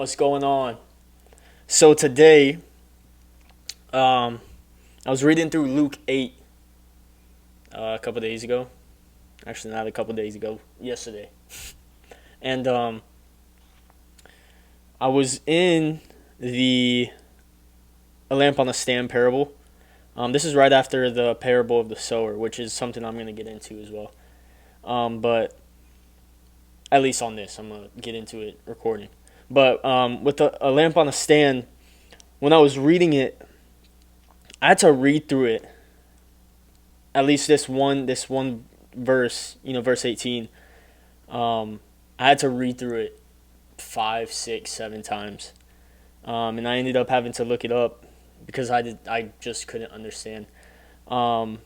What's going on? So today, I was reading through Luke 8 a couple days ago. Actually, not a couple days ago, yesterday. And I was in the A Lamp on a Stand parable. This is right after the parable of the sower, which is something I'm going to get into as well. But at least on this, I'm going to get into it recording. But with A Lamp on a Stand, when I was reading it, I had to read through it. At least this one verse, verse 18. I had to read through it 5, 6, 7 times, and I ended up having to look it up because I just couldn't understand. Um,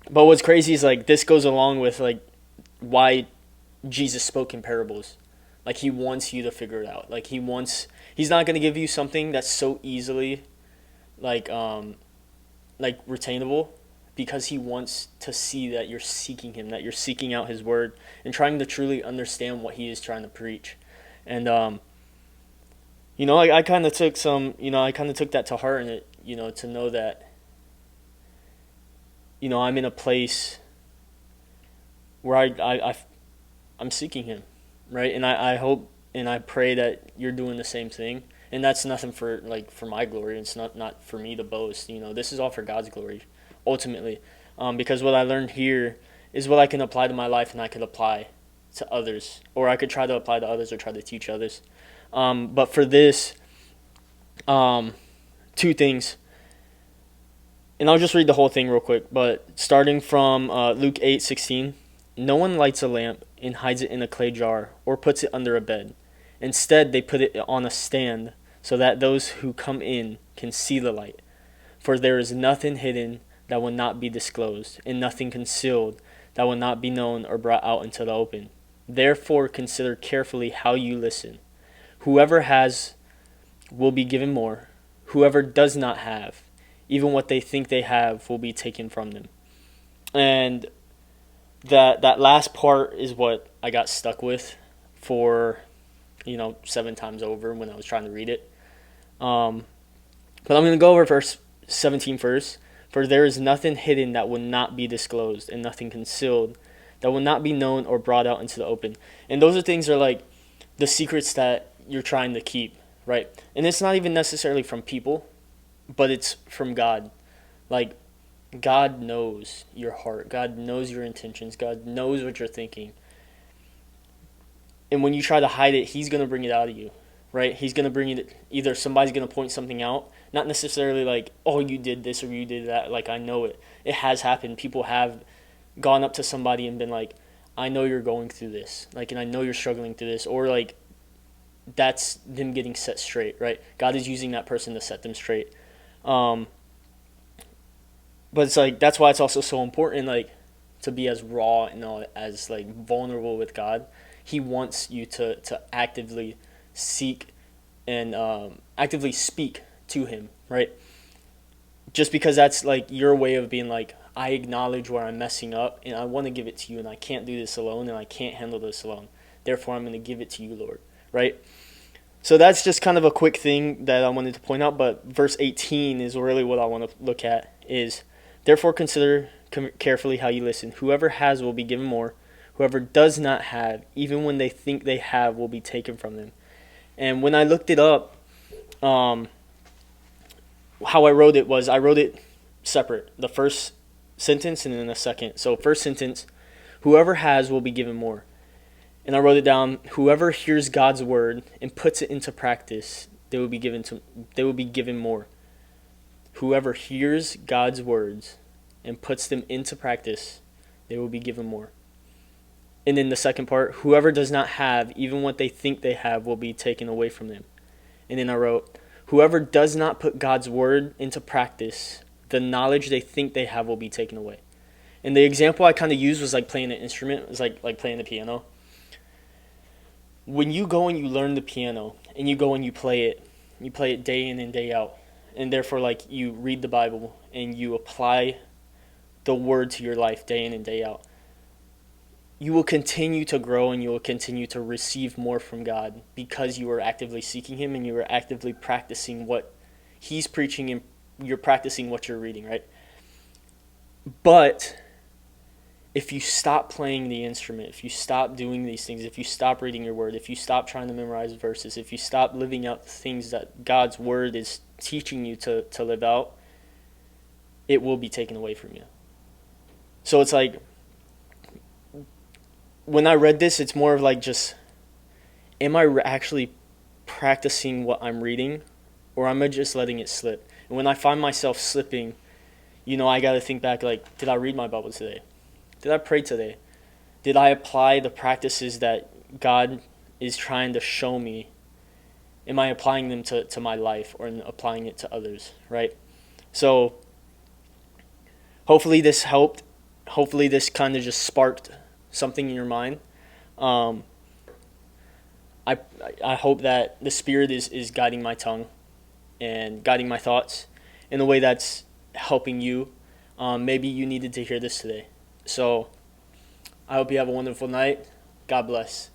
but what's crazy is like this goes along with like why Jesus spoke in parables. Like he wants you to figure it out. He's not gonna give you something that's so easily like retainable, because he wants to see that you're seeking him, that you're seeking out his word and trying to truly understand what he is trying to preach. And I kind of took that to heart, and to know that I'm in a place where I'm seeking him, right? And I hope and I pray that you're doing the same thing. And that's nothing for my glory. It's not for me to boast. This is all for God's glory, ultimately. Because what I learned here is what I can apply to my life, and I could apply to others, or I could try to apply to others, or try to teach others. But for this, two things, and I'll just read the whole thing real quick. But starting from Luke 8:16, no one lights a lamp and hides it in a clay jar or puts it under a bed. Instead, they put it on a stand so that those who come in can see the light. For there is nothing hidden that will not be disclosed, and nothing concealed that will not be known or brought out into the open. Therefore, consider carefully how you listen. Whoever has will be given more. Whoever does not have, even what they think they have, will be taken from them. And that last part is what I got stuck with for 7 times over when I was trying to read it. But I'm going to go over verse 17 first. For there is nothing hidden that will not be disclosed, and nothing concealed that will not be known or brought out into the open. And those are things that are like the secrets that you're trying to keep, right? And it's not even necessarily from people, but it's from God. Like, God knows your heart. God knows your intentions. God knows what you're thinking. And when you try to hide it, he's going to bring it out of you, right? He's going to bring it, either somebody's going to point something out, not necessarily like, oh, you did this or you did that. Like, I know it. It has happened. People have gone up to somebody and been like, I know you're going through this. Like, and I know you're struggling through this. Or like, that's them getting set straight, right? God is using that person to set them straight. But it's like, that's why it's also so important, like, to be as raw and as like vulnerable with God. He wants you to actively seek and actively speak to him, right? Just because that's like your way of being like, I acknowledge where I'm messing up, and I want to give it to you, and I can't do this alone, and I can't handle this alone. Therefore, I'm going to give it to you, Lord, right? So that's just kind of a quick thing that I wanted to point out. But verse 18 is really what I want to look at. Is therefore consider carefully how you listen. Whoever has will be given more. Whoever does not have, even when they think they have, will be taken from them. And when I looked it up, how I wrote it was, I wrote it separate. The first sentence and then the second. So first sentence, whoever has will be given more. And I wrote it down, whoever hears God's word and puts it into practice, they will be given more. Whoever hears God's words and puts them into practice, they will be given more. And then the second part, whoever does not have, even what they think they have, will be taken away from them. And then I wrote, whoever does not put God's word into practice, the knowledge they think they have will be taken away. And the example I kind of used was like playing an instrument. It was like playing the piano. When you go and you learn the piano, and you go and you play it day in and day out, and therefore like you read the Bible and you apply the word to your life day in and day out, you will continue to grow and you will continue to receive more from God because you are actively seeking Him and you are actively practicing what He's preaching and you're practicing what you're reading, right? But if you stop playing the instrument, if you stop doing these things, if you stop reading your word, if you stop trying to memorize verses, if you stop living out the things that God's word is teaching you to live out, it will be taken away from you. So it's like, when I read this, it's more of like just, am I actually practicing what I'm reading, or am I just letting it slip? And when I find myself slipping, I got to think back, like, did I read my Bible today? Did I pray today? Did I apply the practices that God is trying to show me? Am I applying them to my life or applying it to others, right? So hopefully this helped. Hopefully this kind of just sparked something in your mind. I hope that the Spirit is guiding my tongue and guiding my thoughts in a way that's helping you. Maybe you needed to hear this today. So I hope you have a wonderful night. God bless.